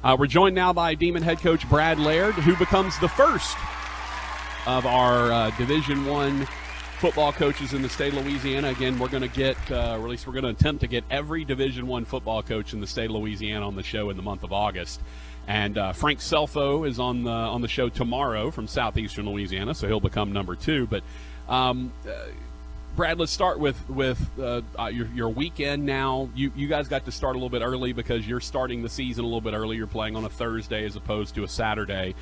We're joined now by Demon head coach Brad Laird, who becomes the first of our Division I football coaches in the state of Louisiana. Again, we're going to get, or at least we're going to attempt to get every Division I football coach in the state of Louisiana on the show in the month of August. And Frank Selfo is on the show tomorrow from southeastern Louisiana, so he'll become number 2. But Brad, let's start with your weekend now. You guys got to start a little bit early because you're starting the season a little bit early. You're playing on a Thursday as opposed to a Saturday.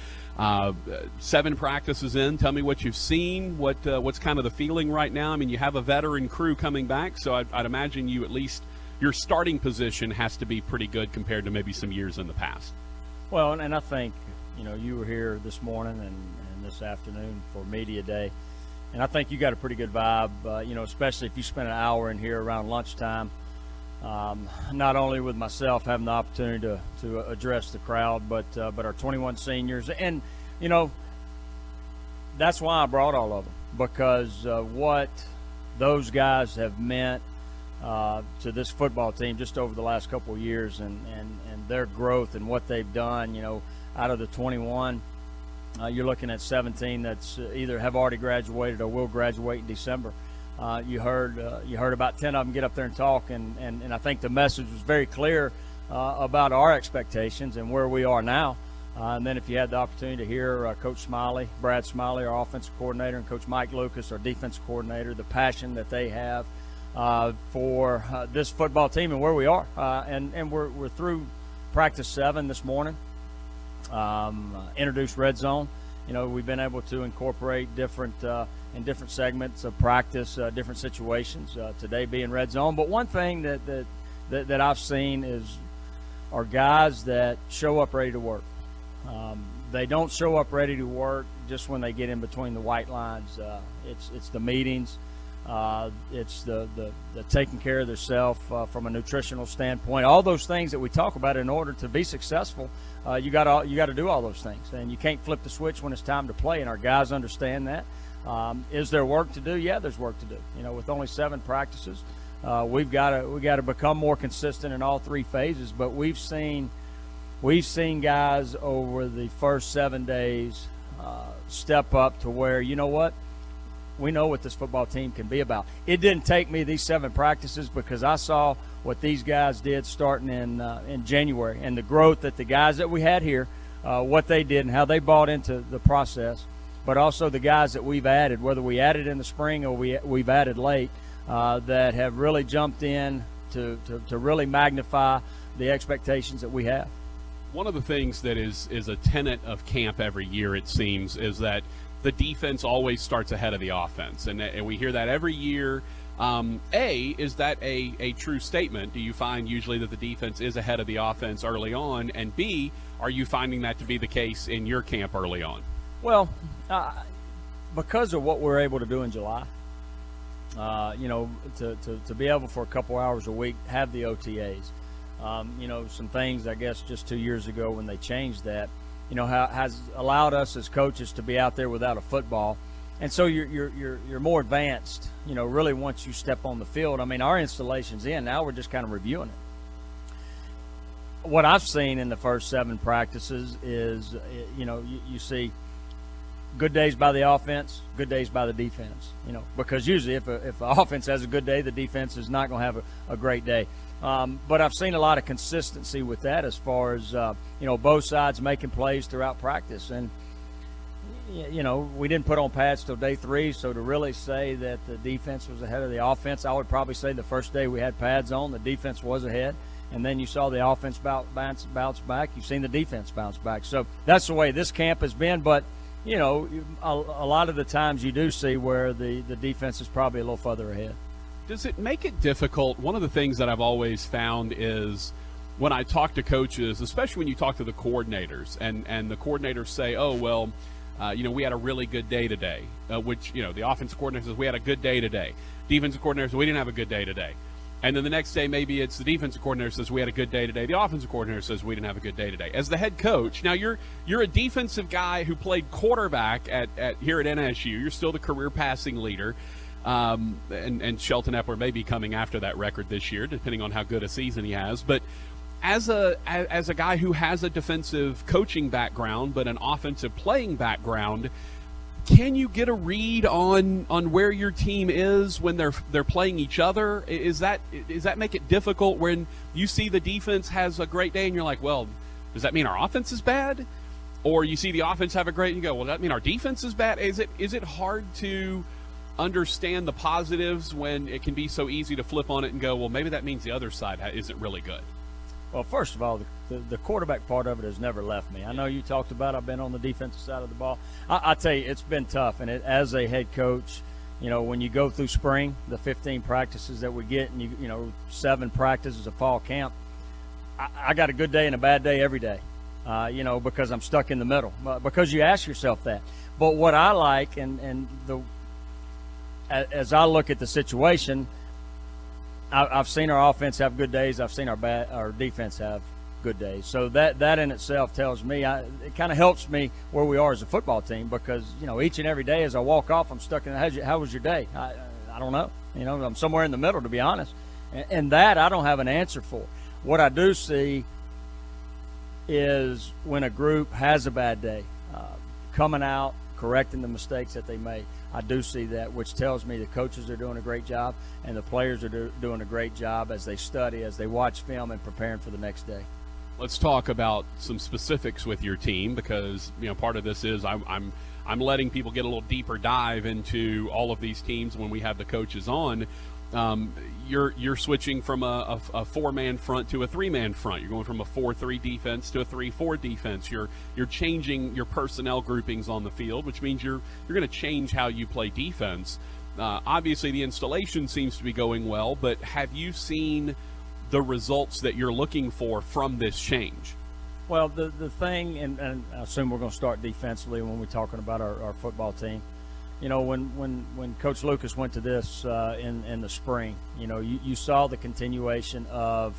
7 practices in. Tell me what you've seen. What's kind of the feeling right now? I mean, you have a veteran crew coming back, so I'd imagine you at least your starting position has to be pretty good compared to maybe some years in the past. Well, and I think, you were here this morning and this afternoon for media day, and I think you got a pretty good vibe, especially if you spend an hour in here around lunchtime, not only with myself having the opportunity to address the crowd, but our 21 seniors. And, that's why I brought all of them, because what those guys have meant to this football team just over the last couple of years and their growth and what they've done, out of the 21, you're looking at 17 that's either have already graduated or will graduate in December. You heard about 10 of them get up there and talk, and I think the message was very clear about our expectations and where we are now. And then if you had the opportunity to hear Coach Smiley, Brad Smiley, our offensive coordinator, and Coach Mike Lucas, our defensive coordinator, the passion that they have for this football team and where we are. And we're through practice 7 this morning. Introduced red zone. We've been able to incorporate different in different segments of practice, different situations. Today being red zone. But one thing that I've seen is our guys that show up ready to work. They don't show up ready to work just when they get in between the white lines. It's the meetings. It's the taking care of themselves from a nutritional standpoint. All those things that we talk about in order to be successful, you got to do all those things, and you can't flip the switch when it's time to play. And our guys understand that. Is there work to do? Yeah, there's work to do. With only 7 practices, we got to become more consistent in all 3 phases. But we've seen guys over the first 7 days step up to where, we know what this football team can be about. It didn't take me these 7 practices because I saw what these guys did starting in January, and the growth that the guys that we had here, what they did and how they bought into the process, but also the guys that we've added, whether we added in the spring or we've added late, that have really jumped in to really magnify the expectations that we have. One of the things that is a tenet of camp every year, it seems, is that the defense always starts ahead of the offense, and we hear that every year. Is that a true statement? Do you find usually that the defense is ahead of the offense early on? And B, are you finding that to be the case in your camp early on? Well, because of what we're able to do in July, to be able for a couple hours a week have the OTAs, some things I guess just 2 years ago when they changed that, has allowed us as coaches to be out there without a football. And so you're more advanced, really once you step on the field. I mean, our installation's in. Now we're just kind of reviewing it. What I've seen in the first 7 practices is, you see good days by the offense, good days by the defense, because usually if the offense has a good day, the defense is not going to have a great day. But I've seen a lot of consistency with that as far as, both sides making plays throughout practice. And, we didn't put on pads till day 3, so to really say that the defense was ahead of the offense, I would probably say the first day we had pads on, the defense was ahead. And then you saw the offense bounce back. You've seen the defense bounce back. So that's the way this camp has been. But, a lot of the times you do see where the defense is probably a little further ahead. Does it make it difficult? One of the things that I've always found is when I talk to coaches, especially when you talk to the coordinators, and the coordinators say, oh, well, we had a really good day today, which, the offensive coordinator says we had a good day today. Defensive coordinator says we didn't have a good day today. And then the next day maybe it's the defensive coordinator says we had a good day today. The offensive coordinator says we didn't have a good day today. As the head coach, now you're a defensive guy who played quarterback at here at NSU. You're still the career passing leader. And Shelton Epler may be coming after that record this year, depending on how good a season he has. But as a guy who has a defensive coaching background but an offensive playing background, can you get a read on where your team is when they're playing each other? Does that make it difficult when you see the defense has a great day and you're like, well, does that mean our offense is bad? Or you see the offense have a great and you go, well, does that mean our defense is bad? Is it hard to understand the positives when it can be so easy to flip on it and go, well, maybe that means the other side isn't really good? Well, first of all, the quarterback part of it has never left me. I know you talked about I've been on the defensive side of the ball. I tell you, it's been tough. And as a head coach, when you go through spring, the 15 practices that we get, and 7 practices of fall camp, I got a good day and a bad day every day, because I'm stuck in the middle. Because you ask yourself that. But what I like, as I look at the situation, I've seen our offense have good days. I've seen our defense have good days. So that in itself tells me, it kind of helps me where we are as a football team, because each and every day as I walk off, I'm stuck in how was your day? I don't know. I'm somewhere in the middle, to be honest. And that I don't have an answer for. What I do see is when a group has a bad day, coming out, correcting the mistakes that they made. I do see that, which tells me the coaches are doing a great job and the players are doing a great job as they study, as they watch film, and preparing for the next day. Let's talk about some specifics with your team, because part of this is I'm letting people get a little deeper dive into all of these teams when we have the coaches on. You're switching from a 4-man front to a 3-man front. You're going from a 4-3 defense to a 3-4 defense. You're changing your personnel groupings on the field, which means you're going to change how you play defense. Obviously, the installation seems to be going well, but have you seen the results that you're looking for from this change? Well, the thing, and I assume we're going to start defensively when we're talking about our football team. When Coach Lucas went to this in the spring, you saw the continuation of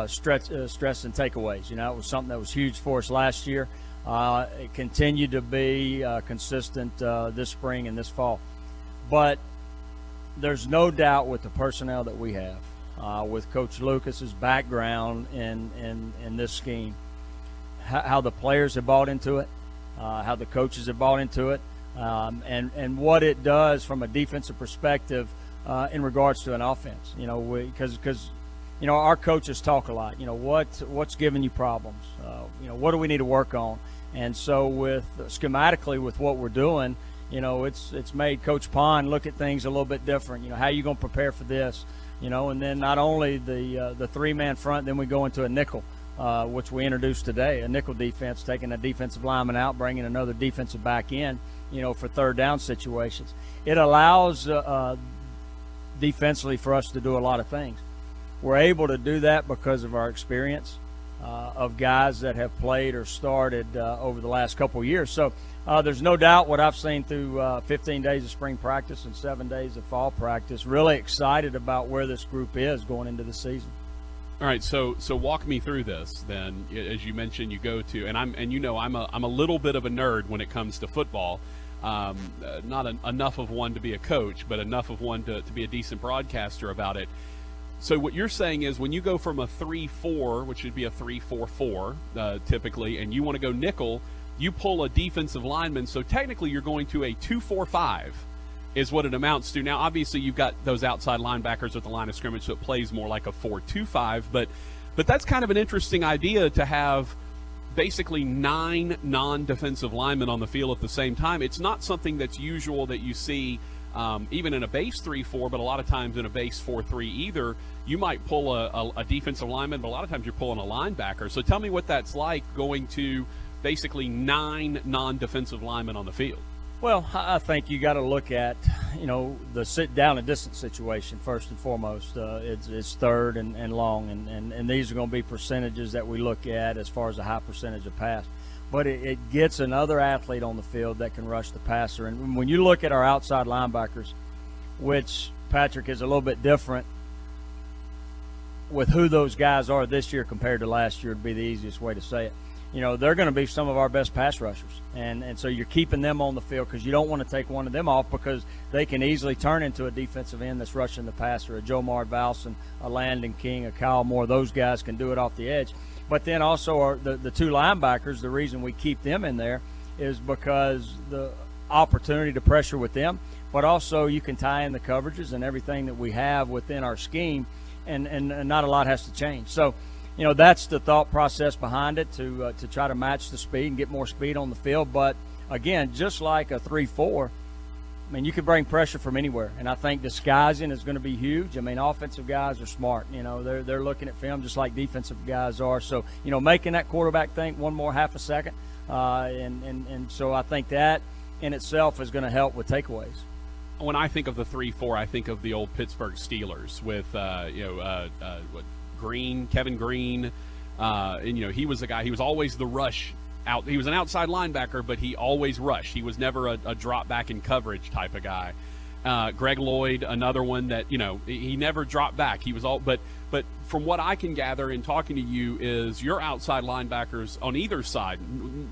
stress and takeaways. It was something that was huge for us last year. It continued to be consistent this spring and this fall. But there's no doubt with the personnel that we have, with Coach Lucas's background in this scheme, how the players have bought into it, how the coaches have bought into it. And what it does from a defensive perspective in regards to an offense, because our coaches talk a lot. What's giving you problems? What do we need to work on? And so schematically with what we're doing, it's made Coach Pond look at things a little bit different. How are you going to prepare for this? And then not only the 3-man front, then we go into a nickel. Which we introduced today, a nickel defense, taking a defensive lineman out, bringing another defensive back in, for third down situations. It allows defensively for us to do a lot of things. We're able to do that because of our experience of guys that have played or started over the last couple of years. So there's no doubt what I've seen through 15 days of spring practice and 7 days of fall practice. Really excited about where this group is going into the season. All right, so walk me through this then. As you mentioned, you go to, and I'm a little bit of a nerd when it comes to football. Not enough of one to be a coach, but enough of one to be a decent broadcaster about it. So what you're saying is when you go from a 3-4, which would be a 3-4-4 typically, and you want to go nickel, you pull a defensive lineman. So technically you're going to a 2-4-5. Is what it amounts to. Now, obviously, you've got those outside linebackers at the line of scrimmage, so it plays more like a 4-2-5. But that's kind of an interesting idea to have basically 9 non-defensive linemen on the field at the same time. It's not something that's usual that you see even in a base 3-4, but a lot of times in a base 4-3 either. You might pull a defensive lineman, but a lot of times you're pulling a linebacker. So tell me what that's like going to basically 9 non-defensive linemen on the field. Well, I think you got to look at, the sit down and distance situation first and foremost. It's third and long, and these are going to be percentages that we look at as far as a high percentage of pass. But it gets another athlete on the field that can rush the passer. And when you look at our outside linebackers, which, Patrick, is a little bit different, with who those guys are this year compared to last year would be the easiest way to say it. You know, they're going to be some of our best pass rushers. And so you're keeping them on the field because you don't want to take one of them off because they can easily turn into a defensive end that's rushing the passer, a Jomar Valson, a Landon King, a Kyle Moore. Those guys can do it off the edge. But then also the two linebackers, the reason we keep them in there is because the opportunity to pressure with them, but also you can tie in the coverages and everything that we have within our scheme, and not a lot has to change. So, you know, that's the thought process behind it, to try to match the speed and get more speed on the field. But, again, just like a 3-4, I mean, you can bring pressure from anywhere, and I think disguising is going to be huge. I mean, offensive guys are smart. You know, they're looking at film just like defensive guys are. So, you know, making that quarterback think one more half a second, and so I think that in itself is going to help with takeaways. When I think of the 3-4, I think of the old Pittsburgh Steelers with Kevin Green, and you know, he was a guy. He was always the rush out. He was an outside linebacker, but he always rushed. He was never a drop back in coverage type of guy. Greg Lloyd, another one that, you know, he never dropped back. He was all, but from what I can gather in talking to you is your outside linebackers on either side,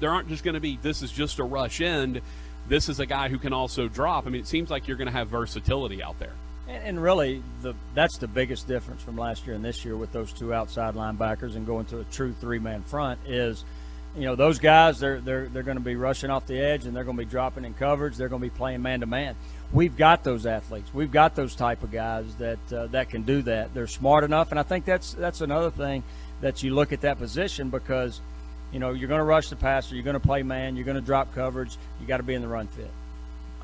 there aren't just going to be, this is just a rush end. This is a guy who can also drop. I mean, it seems like you're going to have versatility out there. And really, that's the biggest difference from last year and this year with those two outside linebackers and going to a true three-man front is, you know, those guys, they're going to be rushing off the edge and they're going to be dropping in coverage. They're going to be playing man-to-man. We've got those athletes. We've got those type of guys that can do that. They're smart enough, and I think that's another thing that you look at that position because, you know, you're going to rush the passer, you're going to play man, you're going to drop coverage, you got to be in the run fit.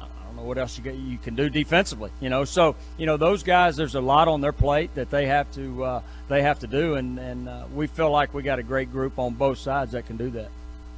I don't know what else you can do defensively, you know. So, you know, those guys, there's a lot on their plate that they have to do, and we feel like we got a great group on both sides that can do that.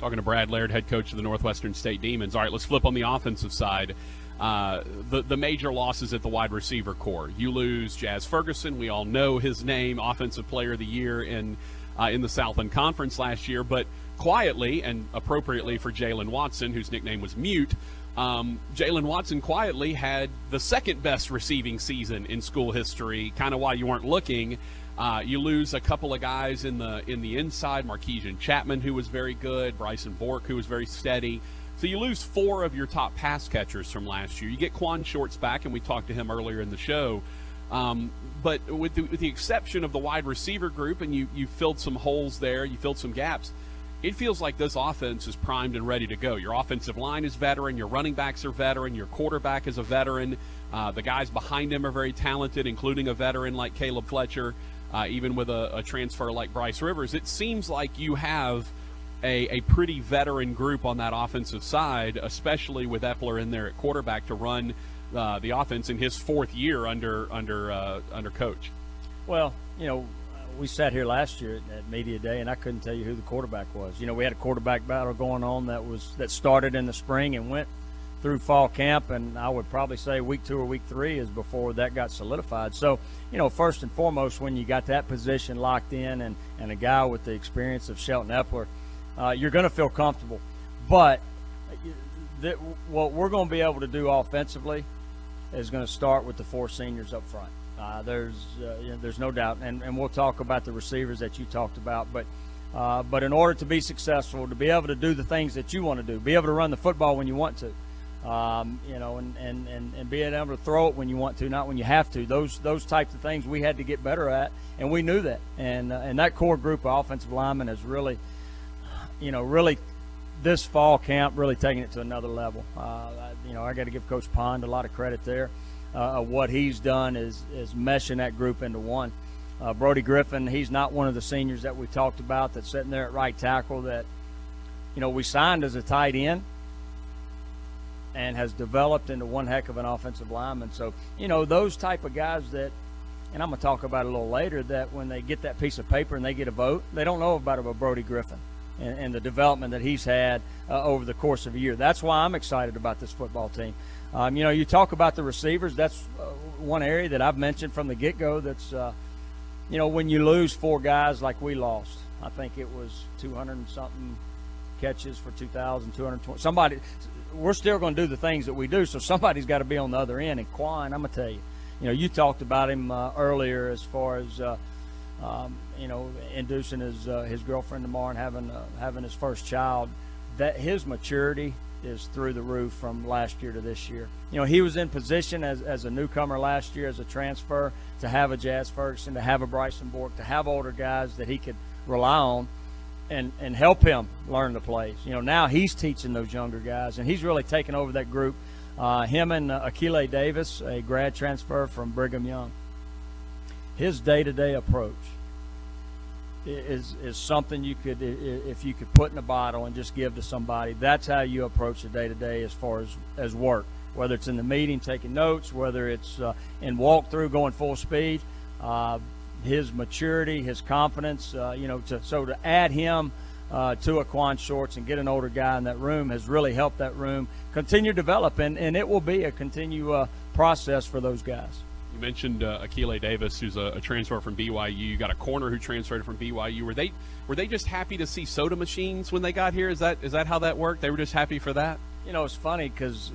Talking to Brad Laird, head coach of the Northwestern State Demons. All right, let's flip on the offensive side. The major losses at the wide receiver core. You lose Jazz Ferguson. We all know his name, Offensive Player of the Year in the Southland Conference last year, but quietly and appropriately for Jalen Watson, whose nickname was Mute, Jalen Watson quietly had the second best receiving season in school history, kind of while you weren't looking. You lose a couple of guys in the inside, Marquesian Chapman, who was very good, Bryson Bork, who was very steady. So you lose 4 of your top pass catchers from last year. You get Quan Shorts back, and we talked to him earlier in the show. But with the exception of the wide receiver group, and you filled some holes there, you filled some gaps, it feels like this offense is primed and ready to go. Your offensive line is veteran, your running backs are veteran, your quarterback is a veteran. The guys behind him are very talented, including a veteran like Caleb Fletcher, even with a transfer like Bryce Rivers. It seems like you have a pretty veteran group on that offensive side, especially with Epler in there at quarterback to run the offense in his 4th year under coach. Well, you know, we sat here last year at Media Day, and I couldn't tell you who the quarterback was. You know, we had a quarterback battle going on that started in the spring and went through fall camp, and I would probably say week 2 or week 3 is before that got solidified. So, you know, first and foremost, when you got that position locked in and a guy with the experience of Shelton Epler, you're going to feel comfortable. But what we're going to be able to do offensively is going to start with the 4 seniors up front. There's no doubt, and we'll talk about the receivers that you talked about. But in order to be successful, to be able to do the things that you want to do, be able to run the football when you want to, you know, and being able to throw it when you want to, not when you have to. Those types of things we had to get better at, and we knew that. And that core group of offensive linemen has really, you know, really this fall camp really taking it to another level. You know, I got to give Coach Pond a lot of credit there. What he's done is meshing that group into one. Brody Griffin, he's not one of the seniors that we talked about that's sitting there at right tackle that, you know, we signed as a tight end and has developed into one heck of an offensive lineman. So, you know, those type of guys that, and I'm going to talk about it a little later, that when they get that piece of paper and they get a vote, they don't know about Brody Griffin and the development that he's had over the course of a year. That's why I'm excited about this football team. You know, you talk about the receivers. That's one area that I've mentioned from the get-go that's, you know, when you lose 4 guys like we lost, I think it was 200 and something catches for 2,220. Somebody, we're still going to do the things that we do, so somebody's got to be on the other end. And Quan, I'm going to tell you, you know, you talked about him earlier as far as inducing his girlfriend tomorrow and having his first child, that his maturity is through the roof from last year to this year. He was in position as a newcomer last year, as a transfer, to have a Jazz Ferguson, to have a Bryson Bork, to have older guys that he could rely on and help him learn the plays. Now he's teaching those younger guys, and he's really taken over that group. Him and Akile Davis, a grad transfer from Brigham Young. His day-to-day approach is something you could, if you could put in a bottle and just give to somebody. That's how you approach the day-to-day as far as work, whether it's in the meeting taking notes, whether it's in walkthrough going full speed. His maturity, his confidence, to add him to a Quan Shorts and get an older guy in that room has really helped that room continue to develop, and it will be a continued process for those guys. You mentioned Akile Davis, who's a transfer from BYU. You got a corner who transferred from BYU. Were they just happy to see soda machines when they got here? Is that how that worked? They were just happy for that? It's funny because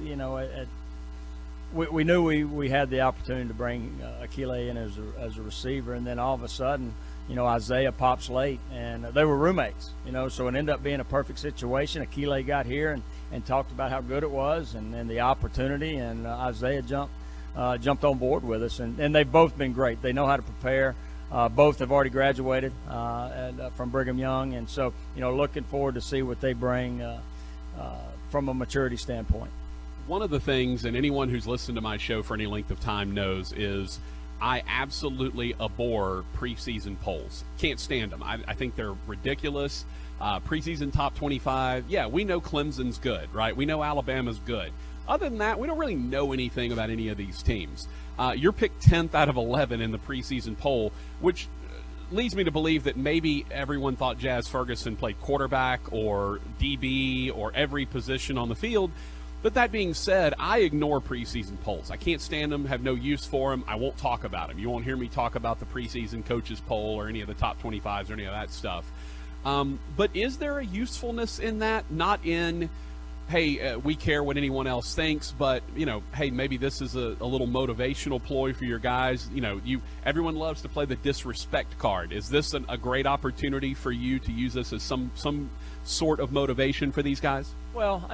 we knew we had the opportunity to bring Akile in as a receiver, and then all of a sudden, Isaiah pops late, and they were roommates. So it ended up being a perfect situation. Akile got here and talked about how good it was and the opportunity, and Isaiah jumped on board with us, and they've both been great. They know how to prepare. Both have already graduated from Brigham Young, and so looking forward to see what they bring from a maturity standpoint. One of the things, and anyone who's listened to my show for any length of time knows, is I absolutely abhor preseason polls. Can't stand them. I think they're ridiculous. Preseason top 25, yeah, we know Clemson's good, right? We know Alabama's good. Other than that, we don't really know anything about any of these teams. You're picked 10th out of 11 in the preseason poll, which leads me to believe that maybe everyone thought Jazz Ferguson played quarterback or DB or every position on the field. But that being said, I ignore preseason polls. I can't stand them, have no use for them. I won't talk about them. You won't hear me talk about the preseason coaches poll or any of the top 25s or any of that stuff. But is there a usefulness in that? Not in, hey, we care what anyone else thinks, but, hey, maybe this is a little motivational ploy for your guys. Everyone loves to play the disrespect card. Is this a great opportunity for you to use this as some sort of motivation for these guys? Well,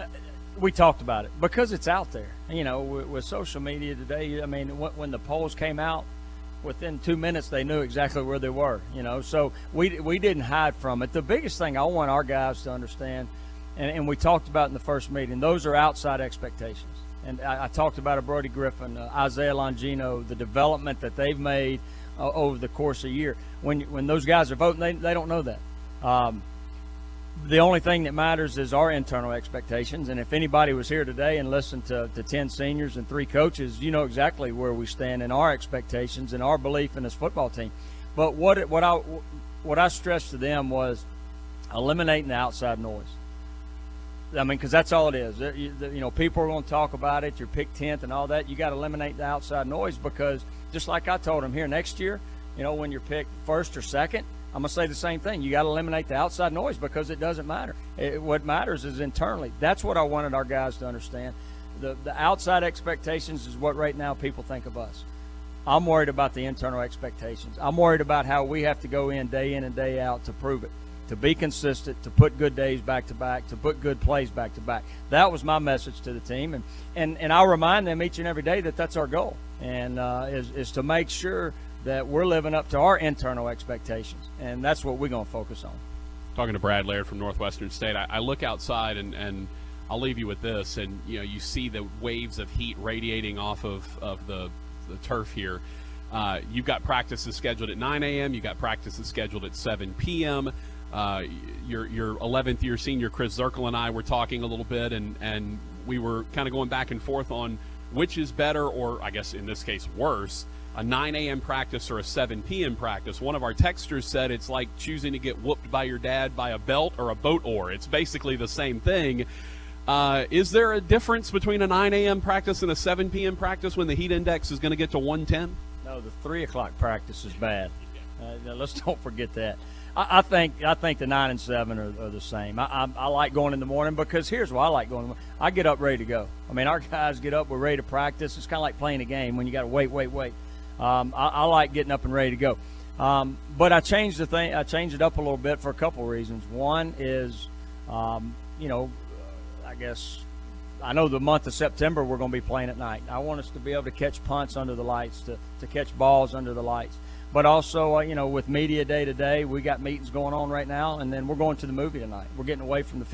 we talked about it because it's out there. With social media today, when the polls came out, within 2 minutes they knew exactly where they were. So we didn't hide from it. The biggest thing I want our guys to understand, and we talked about in the first meeting, those are outside expectations. And I talked about a Brody Griffin, Isaiah Longino, the development that they've made over the course of a year. When those guys are voting, they don't know that. The only thing that matters is our internal expectations, and if anybody was here today and listened to 10 seniors and 3 coaches, you know exactly where we stand in our expectations and our belief in this football team. But what I stressed to them was eliminating the outside noise. Because that's all it is. People are going to talk about it. You're picked 10th and all that. You got to eliminate the outside noise, because just like I told them here, next year, when you're picked first or second, I'm going to say the same thing. You got to eliminate the outside noise, because it doesn't matter. What matters is internally. That's what I wanted our guys to understand. The outside expectations is what right now people think of us. I'm worried about the internal expectations. I'm worried about how we have to go in and day out to prove it, to be consistent, to put good days back to back, to put good plays back to back. That was my message to the team, and I'll remind them each and every day that that's our goal, and is to make sure that we're living up to our internal expectations, and that's what we're going to focus on. Talking to Brad Laird from Northwestern State, I look outside, and I'll leave you with this, and you see the waves of heat radiating off of the turf here. You've got practices scheduled at 9 a.m. You've got practices scheduled at 7 p.m. Your 11th year senior Chris Zirkle and I were talking a little bit, and we were kind of going back and forth on which is better, or I guess in this case worse, a 9 a.m. practice or a 7 p.m. practice. One of our texters said it's like choosing to get whooped by your dad by a belt or a boat oar. It's basically the same thing. Is there a difference between a 9 a.m. practice and a 7 p.m. practice when the heat index is going to get to 110? No, the 3 o'clock practice is bad. Let's don't forget that. I think the 9 and 7 are the same. I like going in the morning, because here's why I like going in the morning. I get up ready to go. Our guys get up, we're ready to practice. It's kind of like playing a game when you got to wait. I like getting up and ready to go. But I changed the thing. I changed it up a little bit for a couple reasons. One is, you know, I guess I know the month of September we're going to be playing at night. I want us to be able to catch punts under the lights, to catch balls under the lights. But also, you know, with media day to day, we got meetings going on right now, and then we're going to the movie tonight. We're getting away from the